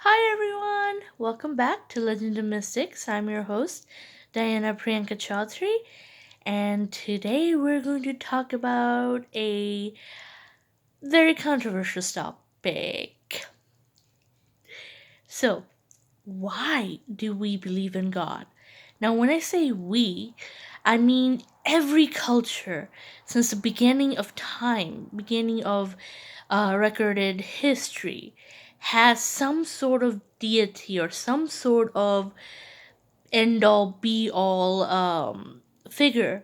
Hi everyone! Welcome back to Legend of Mystics. I'm your host, Diana Priyanka Chaudhary, and today we're going to talk about a very controversial topic. So, why do we believe in God? Now, when I say we, I mean every culture since the beginning of time, beginning of recorded history, has some sort of deity or some sort of end all be all figure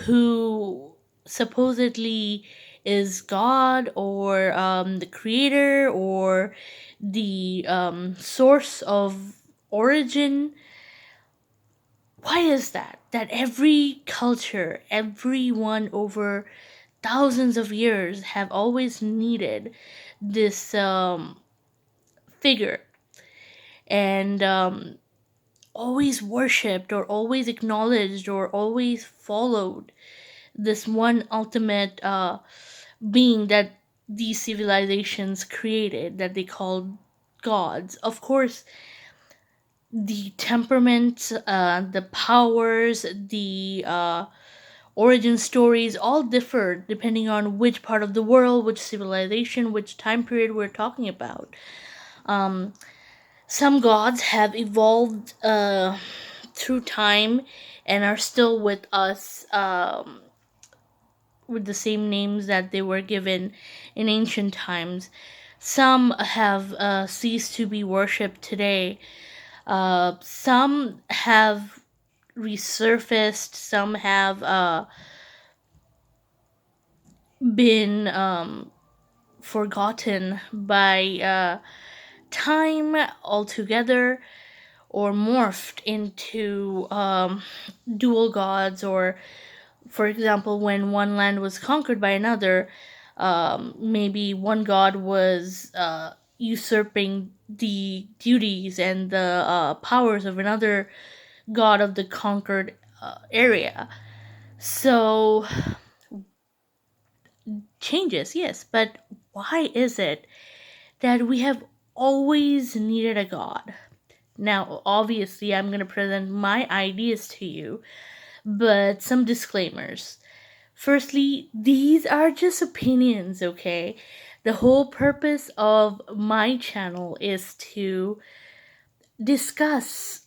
who supposedly is God or the creator or the source of origin. Why is that? That every culture, everyone over thousands of years have always needed this figure and always worshipped or always acknowledged or always followed this one ultimate being that these civilizations created that they called gods. Of course, the temperament, the powers, the origin stories all differ depending on which part of the world, which civilization, which time period we're talking about. Um, some gods have evolved through time and are still with us with the same names that they were given in ancient times. Some have ceased to be worshipped today. Some have resurfaced. Some have been forgotten by time altogether or morphed into dual gods, or for example, when one land was conquered by another, maybe one god was usurping the duties and the powers of another god of the conquered area. So, changes, yes, but why is it that we have always needed a god? Now, obviously, I'm going to present my ideas to you, but some disclaimers. Firstly, these are just opinions, okay? The whole purpose of my channel is to discuss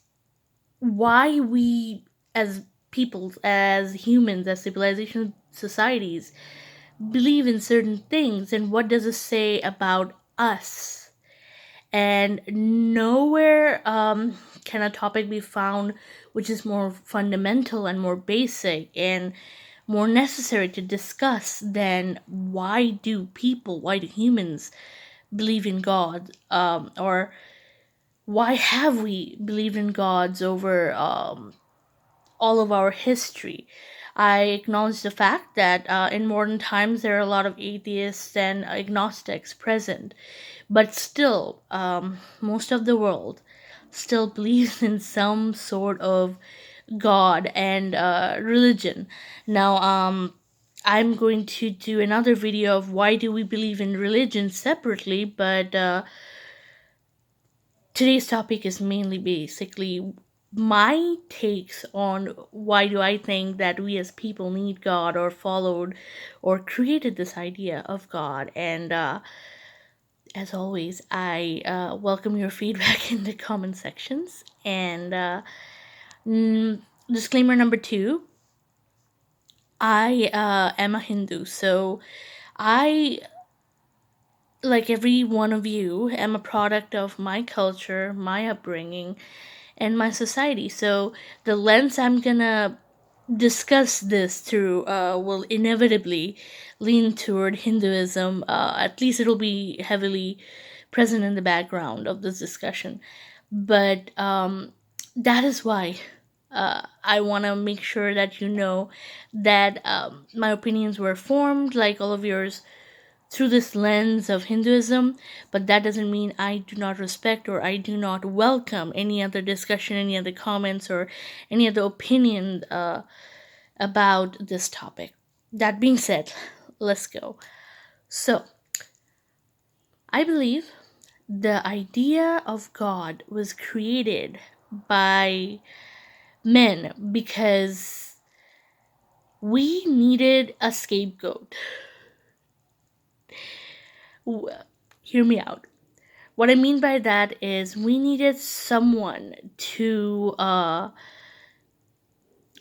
why we, as peoples, as humans, as civilization societies, believe in certain things and what does it say about us. And nowhere can a topic be found which is more fundamental and more basic and more necessary to discuss than why do humans believe in God, or why have we believed in gods over all of our history. I acknowledge the fact that in modern times there are a lot of atheists and agnostics present, but still, most of the world still believes in some sort of God and religion. Now, I'm going to do another video of why do we believe in religion separately, but today's topic is mainly basically my takes on why do I think that we as people need God or followed or created this idea of God. And as always, I welcome your feedback in the comment sections. And mm, disclaimer number two, I am a Hindu, so I, like every one of you, am a product of my culture, my upbringing, and my society. So the lens I'm gonna discuss this through will inevitably lean toward Hinduism. At least it'll be heavily present in the background of this discussion. But that is why I want to make sure that you know that my opinions were formed, like all of yours, through this lens of Hinduism, but that doesn't mean I do not respect or I do not welcome any other discussion, any other comments, or any other opinion about this topic. That being said, let's go. So, I believe the idea of God was created by men because we needed a scapegoat. Hear me out. What I mean by that is we needed someone to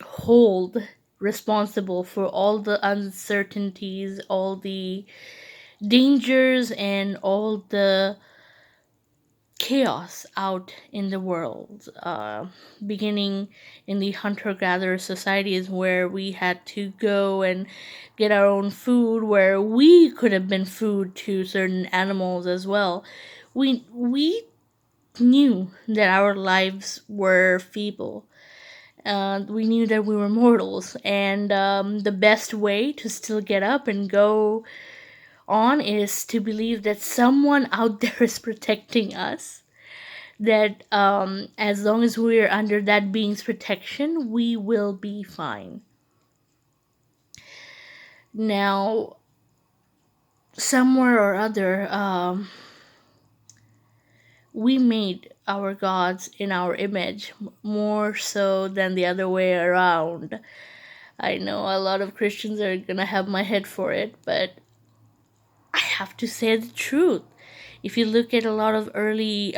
hold responsible for all the uncertainties, all the dangers, and all the chaos out in the world. Beginning in the hunter gatherer societies where we had to go and get our own food, where we could have been food to certain animals as well. We knew that our lives were feeble. We knew that we were mortals, and the best way to still get up and go on is to believe that someone out there is protecting us. That as long as we're under that being's protection, we will be fine. Now, somewhere or other, we made our gods in our image more so than the other way around. I know a lot of Christians are gonna have my head for it, but I have to say the truth. If you look at a lot of early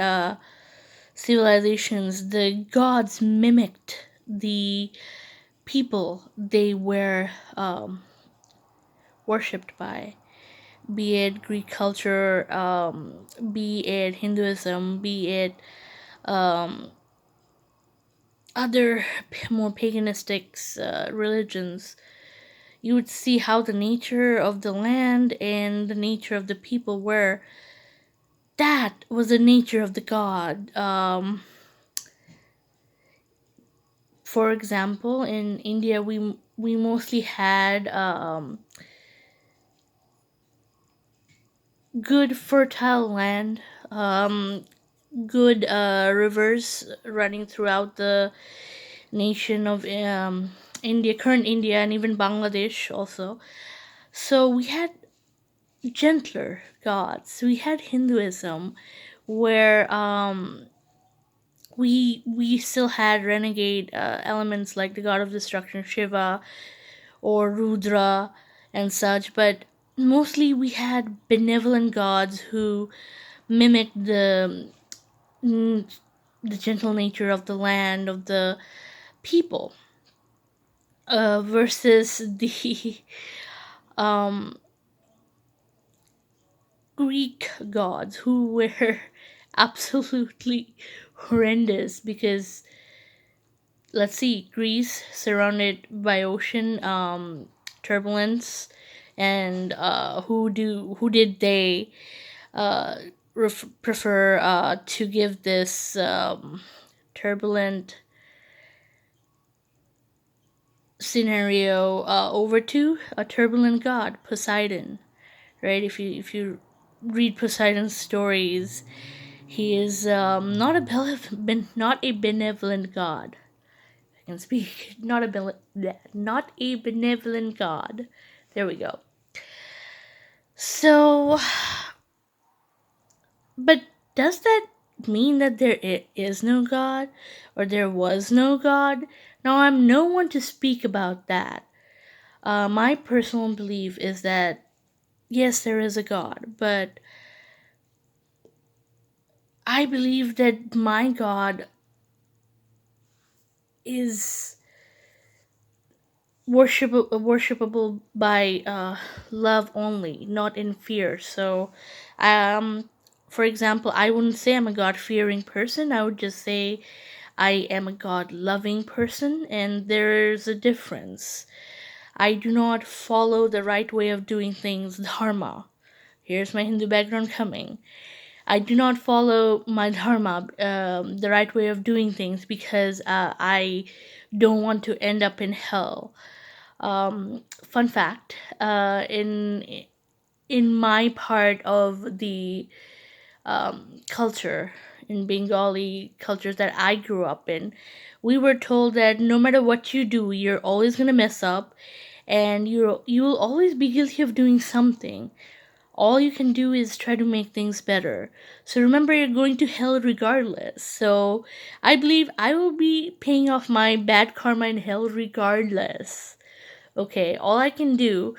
civilizations, the gods mimicked the people they were worshipped by. Be it Greek culture, be it Hinduism, be it um, other more paganistic religions, you would see how the nature of the land and the nature of the people were. That was the nature of the god. For example, in India, we mostly had good fertile land, good rivers running throughout the nation of India, current India, and even Bangladesh also. So we had gentler gods. We had Hinduism, where we still had renegade elements like the god of destruction Shiva or Rudra and such, but mostly we had benevolent gods who mimicked mm, the gentle nature of the land, of the people, versus the um, Greek gods who were absolutely horrendous because let's see, Greece surrounded by ocean, turbulence, and who did they uh, prefer to give this turbulent scenario over to? A turbulent god, Poseidon, right? If you read Poseidon's stories, he is not a benevolent god. I can speak. Not a benevolent god. There we go. So, but does that mean that there is no God or there was no God? Now, I'm no one to speak about that. My personal belief is that yes, there is a God, but I believe that my God is worshipable by love only, not in fear. So, um, for example, I wouldn't say I'm a God fearing person. I would just say I am a God loving person, and there's a difference. I do not follow the right way of doing things, dharma. Here's my Hindu background coming. I do not follow my dharma, the right way of doing things, because I don't want to end up in hell. Fun fact: in my part of the culture, in Bengali cultures that I grew up in, we were told that no matter what you do, you're always gonna mess up, and you will always be guilty of doing something. All you can do is try to make things better. So remember, you're going to hell regardless. So I believe I will be paying off my bad karma in hell regardless. Okay, all I can do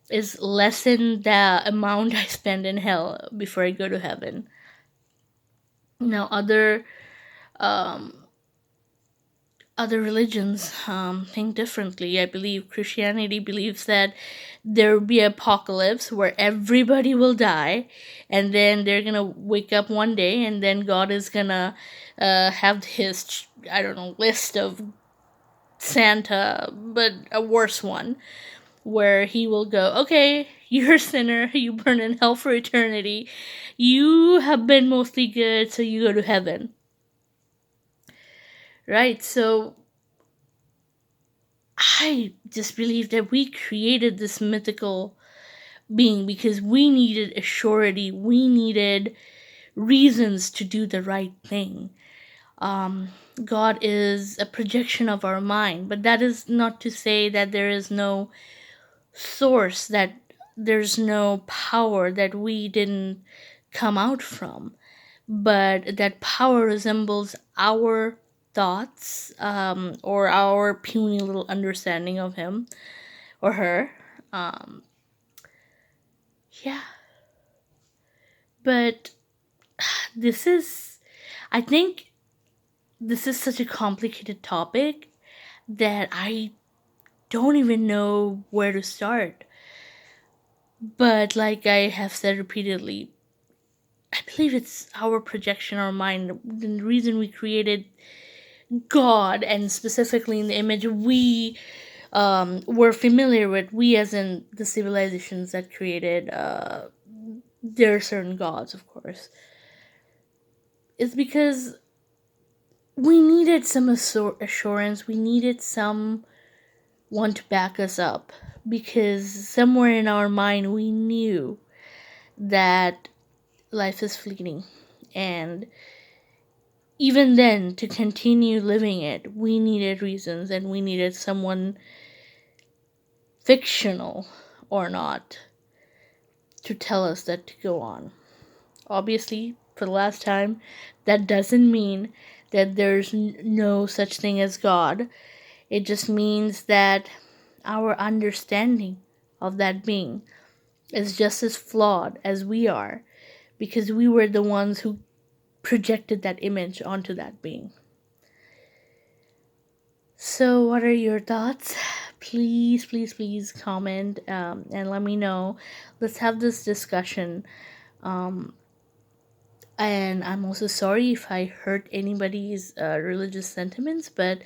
is lessen the amount I spend in hell before I go to heaven. Now, um, other religions think differently. I believe Christianity believes that there will be an apocalypse where everybody will die, and then they're gonna wake up one day, and then God is gonna have his, I don't know, list of Santa, but a worse one, where he will go, okay, you're a sinner, you burn in hell for eternity, you have been mostly good, so you go to heaven. Right? So I just believe that we created this mythical being because we needed a surety, we needed reasons to do the right thing. God is a projection of our mind, but that is not to say that there is no source, that there's no power that we didn't come out from, but that power resembles our thoughts, or our puny little understanding of him or her. Um, yeah, but this is, I think, this is such a complicated topic that I don't even know where to start. But like I have said repeatedly, I believe it's our projection, our mind, the reason we created God, and specifically in the image we were familiar with, we as in the civilizations that created their certain gods, of course, is because we needed some assurance, we needed someone to back us up, because somewhere in our mind we knew that life is fleeting, and even then, to continue living it, we needed reasons, and we needed someone, fictional or not, to tell us that to go on. Obviously, for the last time, that doesn't mean that there's no such thing as God. It just means that our understanding of that being is just as flawed as we are, because we were the ones who projected that image onto that being. So, what are your thoughts? Please, please, please comment, and let me know. Let's have this discussion. Um, and I'm also sorry if I hurt anybody's religious sentiments, but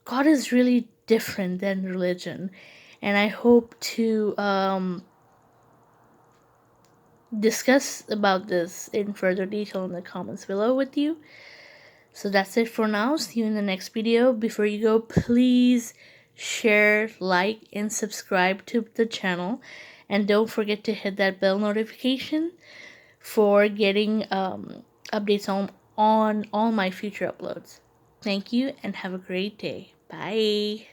God is really different than religion. And I hope to discuss about this in further detail in the comments below with you. So that's it for now. See you in the next video. Before you go, please share, like, and subscribe to the channel. And don't forget to hit that bell notification for getting updates on all my future uploads. Thank you and have a great day. Bye.